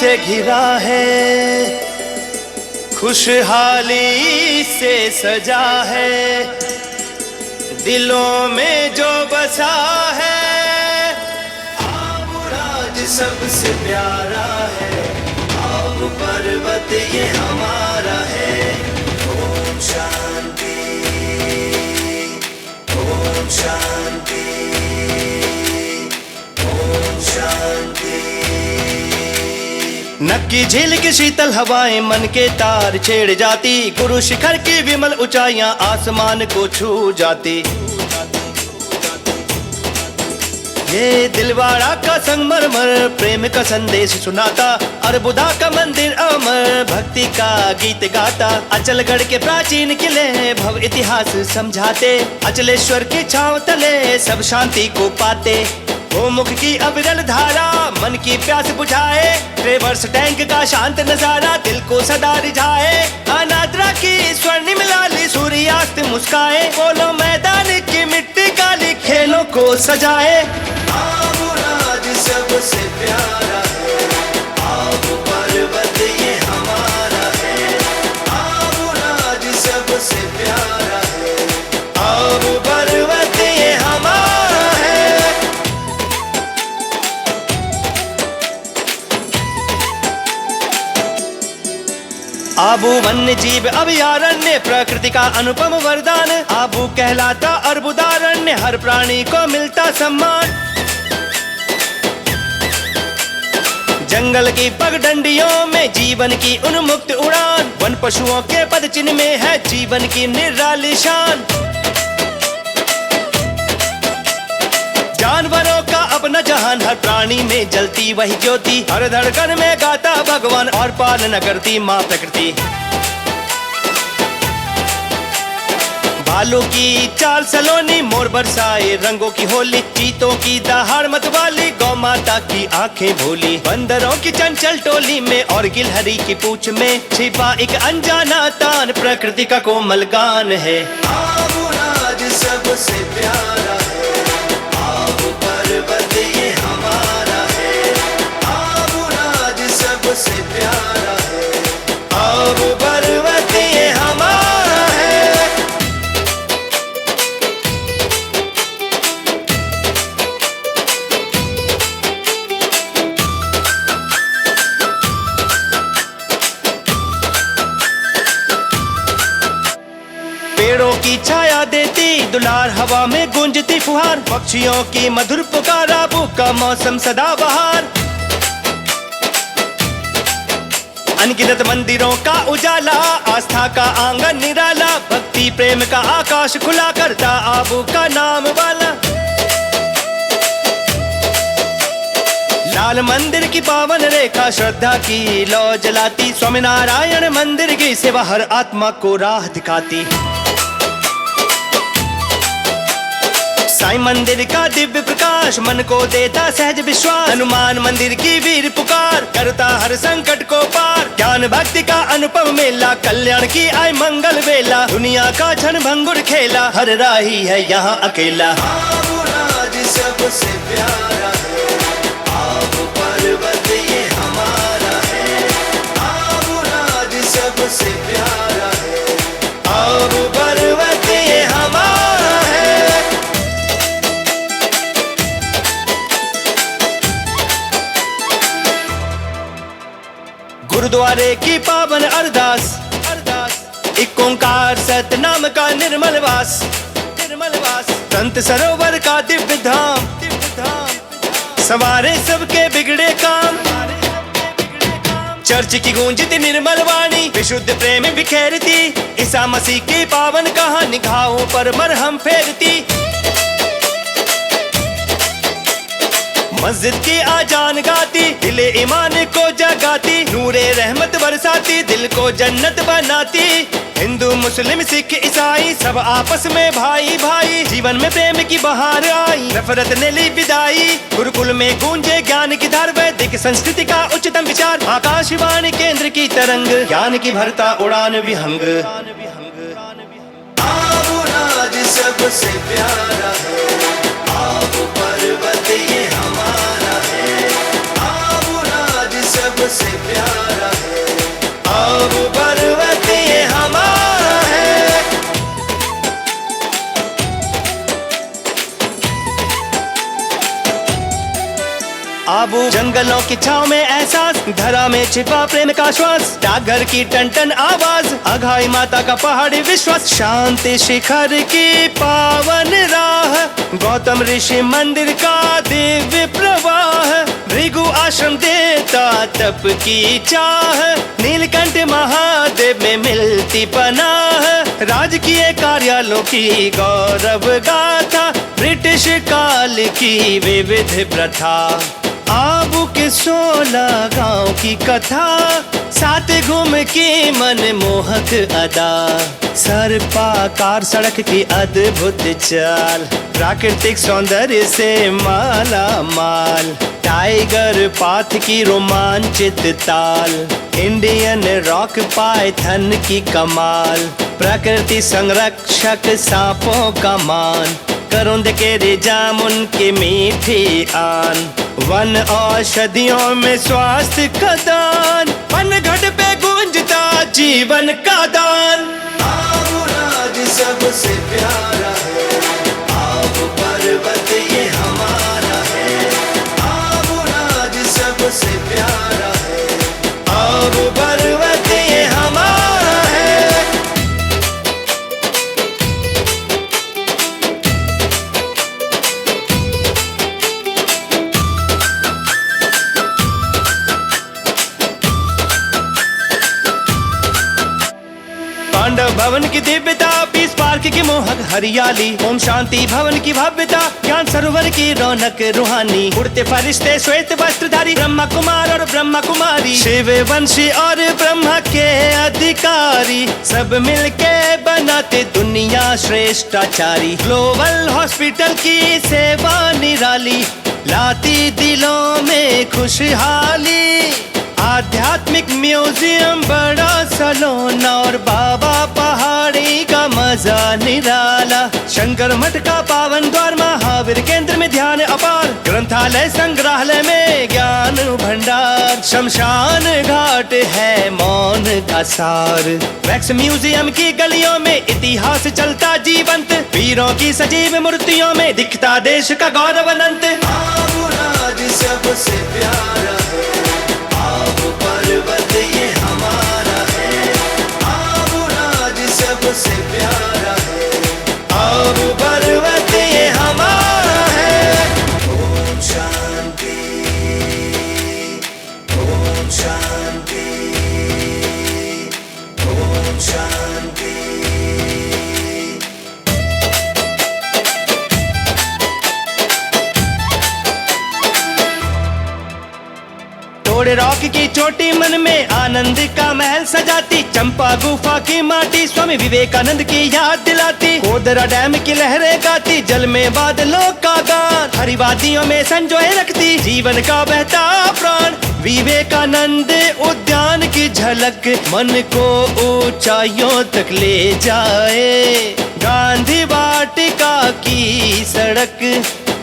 से घिरा है, खुशहाली से सजा है, दिलों में जो बसा है। आबुराज सबसे प्यारा है, आबू पर्वत ये हमारा है। ओम शांति, ओम शांति, ओम शांति। नक्की झील की शीतल हवाएं मन के तार छेड़ जाती, गुरु शिखर की विमल ऊंचाइयां आसमान को छू जाती। ये दिलवाड़ा का संगमरमर प्रेम का संदेश सुनाता, और बुधा का मंदिर अमर भक्ति का गीत गाता। अचलगढ़ के प्राचीन किले भव इतिहास समझाते, अचलेश्वर की छांव तले सब शांति को पाते। गोमुख की अविरल धारा मन की प्यास बुझाए, ट्रेवर्स टैंक का शांत नजारा दिल को सदा रिझाए। अनाद्रा की स्वर्णिम लाली सूर्यास्त मुस्काए, बोलो मैदान की मिट्टी काली खेलों को सजाए। आबुराज सबसे प्यारा है, आबू पर्वत ये हमारा है। आबुराज सबसे प्यारा है, आबू पर्वत ये हमारा है। आबू वन्य जीव अभयारण्य प्रकृति का अनुपम वरदान। आबू कहलाता अर्बुदारण्य, हर प्राणी को मिलता सम्मान। जंगल की पगडंडियों में जीवन की उन्मुक्त उड़ान, वन पशुओं के पद चिन्ह में है जीवन की निराली शान। जानवरों का अपना जहान, हर प्राणी में जलती वही ज्योति, हर धड़कन में गाता भगवान और पालना करती माँ प्रकृति। भालू की चाल सलोनी, मोर बरसाए रंगों की होली, चीतों की दहाड़ मतवाली, गौ माता की आंखें भोली। बंदरों की चंचल टोली में और गिलहरी की पूंछ में छिपा एक अनजाना तान, प्रकृति का कोमल गान है। आबुराज सबसे प्यारा है, आबू पर्वत ये हमारा है। आबुराज सबसे प्यारा है, आबू पर्वत ये हमारा है। पेड़ों की छाया देती दुलार, हवा में गूंजती फुहार, पक्षियों की मधुर पुकार, आबू का मौसम सदा बहार। अनगिनत मंदिरों का उजाला, आस्था का आंगन निराला, भक्ति प्रेम का आकाश खुला करता आबू का नाम वाला। लाल मंदिर की पावन रेखा श्रद्धा की लौ जलाती, स्वामीनारायण मंदिर की सेवा हर आत्मा को राह दिखाती। साईं मंदिर का दिव्य प्रकाश मन को देता सहज विश्वास, हनुमान मंदिर की वीर पुकार करता हर संकट को पार। ज्ञान भक्ति का अनुपम मेला, कल्याण की आय मंगल बेला, दुनिया का क्षण भंगुर खेला, हर राही है यहाँ अकेला। आबुराज सबसे प्यारा है, आबू पर्वत ये हमारा है। आबुराज सबसे प्यारा है, आबू पर्वत ये हमारा है। गुरुद्वारे की पावन अरदास, एक ओंकार सतनाम का निर्मल वास, संत सरोवर का दिव्य धाम, सवारे सबके बिगड़े काम। चर्च की गूंजती निर्मल वाणी, विशुद्ध प्रेम बिखेरती, ईसा मसीह की पावन कहानी घावों पर मरहम फेरती। मस्जिद की आजान गाती, दिले ईमान को जगाती, नूरे रहमत बरसाती, दिल को जन्नत बनाती। हिंदू मुस्लिम सिख ईसाई सब आपस में भाई भाई, जीवन में प्रेम की बहार आई, नफरत ने ली विदाई। गुरुकुल में गूंजे ज्ञान की धार, वैदिक संस्कृति का उच्चतम विचार, आकाशवाणी केंद्र की तरंग, ज्ञान की भरता उड़ान विहंग। आबुराज सबसे प्यारा है, आबू पर्वत ये हमारा है। आबुराज सबसे सबसे प्यारा है। आबू पर्वत ये हमारा है। आबू जंगलों की छाव में एहसास, धरा में छिपा प्रेम का श्वास, डाकघर की टन टन आवाज, अघाई माता का पहाड़ी विश्वास, शांति शिखर की पावन राह, गौतम ऋषि मंदिर का दिव्य प्रवाह, भृगु आश्रम देता तप की चाह, नीलकंठ महादेव में मिलती पनाह, राजकीय कार्यालयों की गौरव गाथा, ब्रिटिश काल की विविध प्रथा, आबू के 16 गांव की कथा, साथ घूम के मन मोहक अदा, सर्पाकार सड़क की अद्भुत चाल, प्राकृतिक सौंदर्य से माला माल, टाइगर पाथ की रोमांचित ताल, इंडियन रॉक पाइथन की कमाल, प्रकृति संरक्षक सांपों का मान, करुंद के रे जामुन के मीठी आन, वन औषधियों में स्वास्थ्य का दान, पनघट पे गूंजता जीवन का दान। आबू राज सबसे प्यारा है। आबू पर्वत ये हमारा है। आबू राज सबसे प्यारा है। आबू पर्वत ये हमारा है। पांडव भवन की दिव्यता, पीस पार्क की मोहक हरियाली, ओम शांति भवन की भव्यता, ज्ञान सरोवर की रौनक रूहानी, उड़ते फरिश्ते श्वेत वस्त्रधारी, ब्रह्मा कुमार और ब्रह्मा कुमारी, शिव वंशी और ब्रह्मा के अधिकारी, सब मिलके बनाते दुनिया श्रेष्ठाचारी, ग्लोबल हॉस्पिटल की सेवा निराली, लाती दिलों में खुशहाली, आध्यात्मिक म्यूजियम बड़ा सलोना और बाबा पहाड़ी का मजा निराला, शंकर मठ का पावन द्वार, महावीर केंद्र में ध्यान अपार, ग्रंथालय संग्रहालय में ज्ञान भंडार, शमशान घाट है मौन का सार, वैक्स म्यूजियम की गलियों में इतिहास चलता जीवंत, वीरों की सजीव मूर्तियों में दिखता देश का गौरव अनंत। आबू राज सबसे प्यारा है। आबू पर्वत ये हमारा है। आबू राज सबसे प्यारा है। आबू पर्वत ये हमारा है। ओम शांति, ओम शांति, ओम शांति। थोड़े रॉक की चोटी मन में आनंद का महल सजाती, चंपा गुफा की माटी स्वामी विवेकानंद की याद दिलाती, कोदरा डैम की लहरें गाती, जल में बादलों का गान, हरी वादियों में संजोए रखती जीवन का बहता प्राण, विवेकानंद उद्यान की झलक मन को ऊंचाइयों तक ले जाए, गांधी वाटिका की सड़क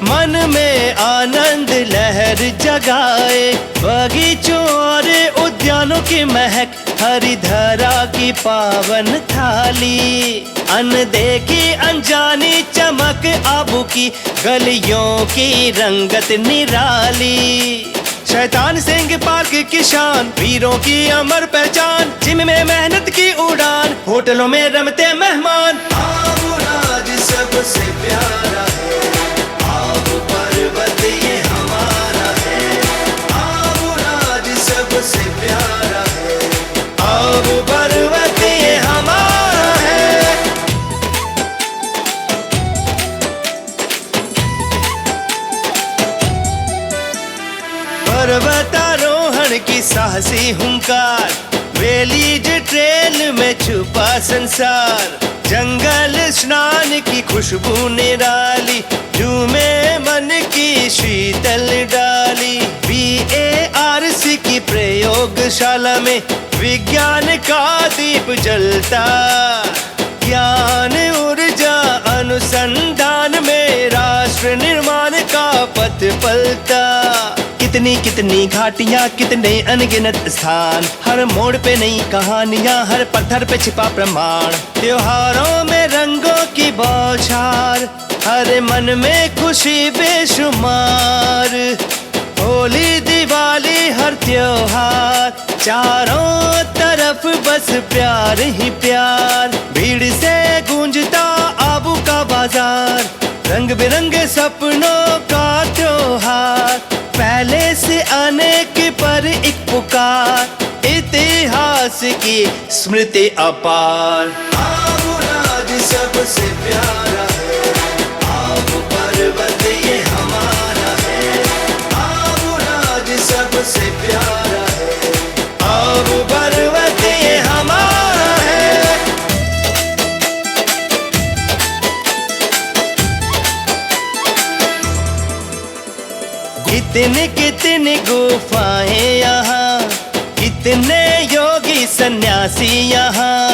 मन में आनंद लहर जगाए, बगीचों और उद्यानों की महक, हरी धरा की पावन थाली, अनदेखी अनजानी चमक आबू की गलियों की रंगत निराली, शैतान सिंह पार्क की शान, वीरों की अमर पहचान, जिम में मेहनत की उड़ान, होटलों में रमते मेहमान। आबू राज सबसे प्यारा है। आबू पर्वत ये हमारा है। आबू राज सबसे प्यारा है। आबू पर्वत ये हमारा है। पर्वतारोहण की साहसी हुंकार, वेलीज ट्रेल में छुपा संसार, जंगल स्नान की खुशबू निराली, झूमे मन की शीतल डाली, BARC की प्रयोगशाला में विज्ञान का दीप जलता, ज्ञान ऊर्जा अनुसंधान में राष्ट्र निर्माण का पथ पलता, कितनी कितनी घाटियां, कितने अनगिनत स्थान, हर मोड़ पे नई कहानियां, हर पत्थर पे छिपा प्रमाण। त्योहारों में रंगों की बौछार, हर मन में खुशी बेशुमार। होली दिवाली हर त्योहार, चारों तरफ बस प्यार ही प्यार। भीड़ से गूंजता आबू का बाजार, रंग बिरंगे सपनों का त्योहार। पहले से अनेक पर एक पुकार, इतिहास की स्मृति अपार। आबू राज सबसे प्यारा है, आबू पर्वत ये हमारा है। आबू राज सबसे प्यारा है, आबू पर्वत ये हमारा है। कितने कितने गुफाएं यहाँ, कितने योगी सन्यासी यहाँ,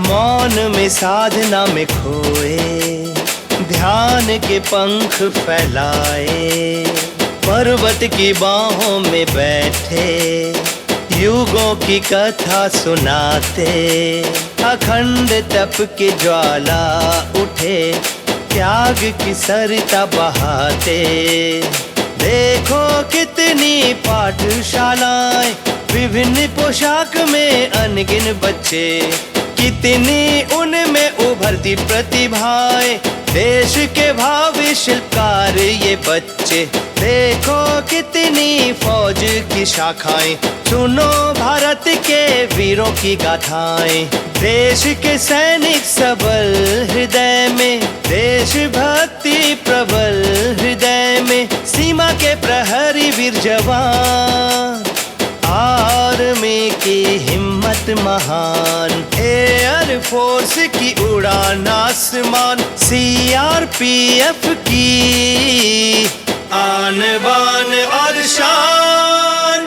मौन में साधना में खोए, ध्यान के पंख फैलाए। पर्वत की बाहों में बैठे, युगों की कथा सुनाते। अखंड तप की ज्वाला उठे, त्याग की सरिता बहाते। देखो कितनी पाठशालाएं, विभिन्न पोशाक में अनगिन बच्चे, कितनी उनमें उभरती प्रतिभाएं। देश के भावी शिल्पकार ये बच्चे, देखो कितनी फौज की शाखाएं, सुनो भारत के वीरों की गाथाएं। देश के सैनिक सबल हृदय में, देशभक्ति प्रबल हृदय में। सीमा के प्रहरी वीर जवान, आर्मी की हिम्मत महान। एयर फोर्स की उड़ान आसमान, CRPF की आन बान और शान।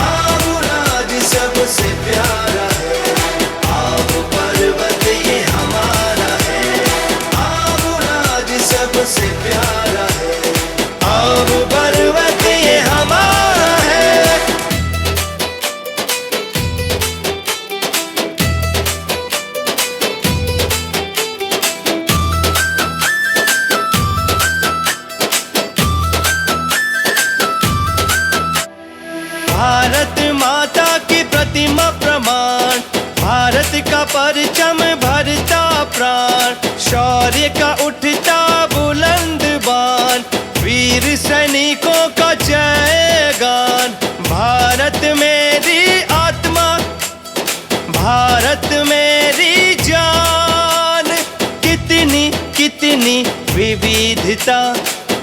आबू राज सबसे प्यारा है, आबू पर्वत ये हमारा है। आबू राज सबसे प्यारा है, आबू पर्वत ये हमारा है। भारत माता की प्रतिमा प्रमाण, भारत का परचम भरता प्राण। शौर्य का उठता बुलंद बाण, वीर सैनिकों का जयगान। भारत मेरी आत्मा, भारत मेरी जान। कितनी कितनी विविधता,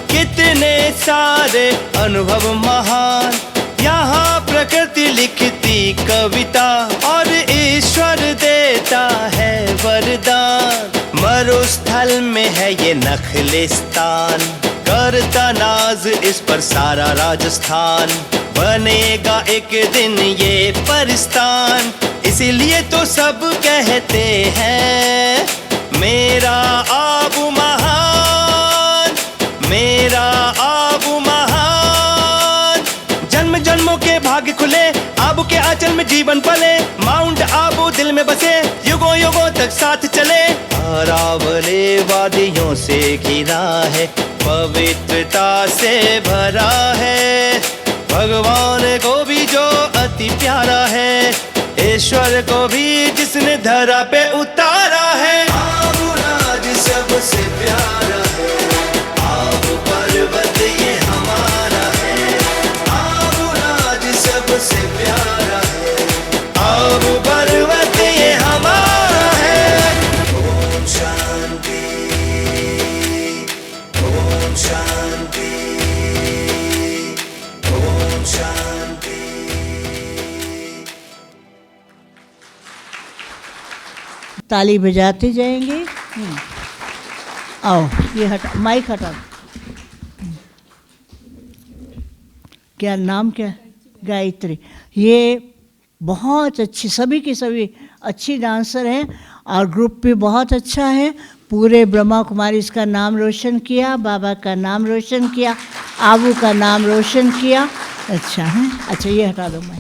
कितने सारे अनुभव महान। यहाँ प्रकृति लिखती कविता, और ईश्वर देता है वरदान। मरुस्थल में है ये नखलिस्तान, करता नाज इस पर सारा राजस्थान। बनेगा एक दिन ये परिस्तान, इसीलिए तो सब कहते हैं मेरा आबू महान, मेरा आबू महान। जन्म जन्मों के भाग्य खुले, आबू के आंचल में जीवन पले। माउंट आबू दिल में बसे, युगों युगों तक साथ चले। अरावली वादियों से घिरा है, पवित्रता से भरा है। भगवान को भी जो अति प्यारा है, ईश्वर को भी जिसने धरा पे उतारा है। आबू राज सबसे प्यारा है, आबू पर्वत ये हमारा है। आबू राज सबसे प्यारा है, आबू पर्वत ये हमारा है। ओम शांति, ओम शांति, ओम शांति। ताली बजाते जाएंगे। आओ ये हटा, माइक हटा। क्या नाम क्या? गायत्री। ये बहुत अच्छी, सभी की सभी अच्छी डांसर हैं और ग्रुप भी बहुत अच्छा है। पूरे ब्रह्मा कुमारी इसका नाम रोशन किया, बाबा का नाम रोशन किया, आबू का नाम रोशन किया। अच्छा है, अच्छा ये हटा दो मैं।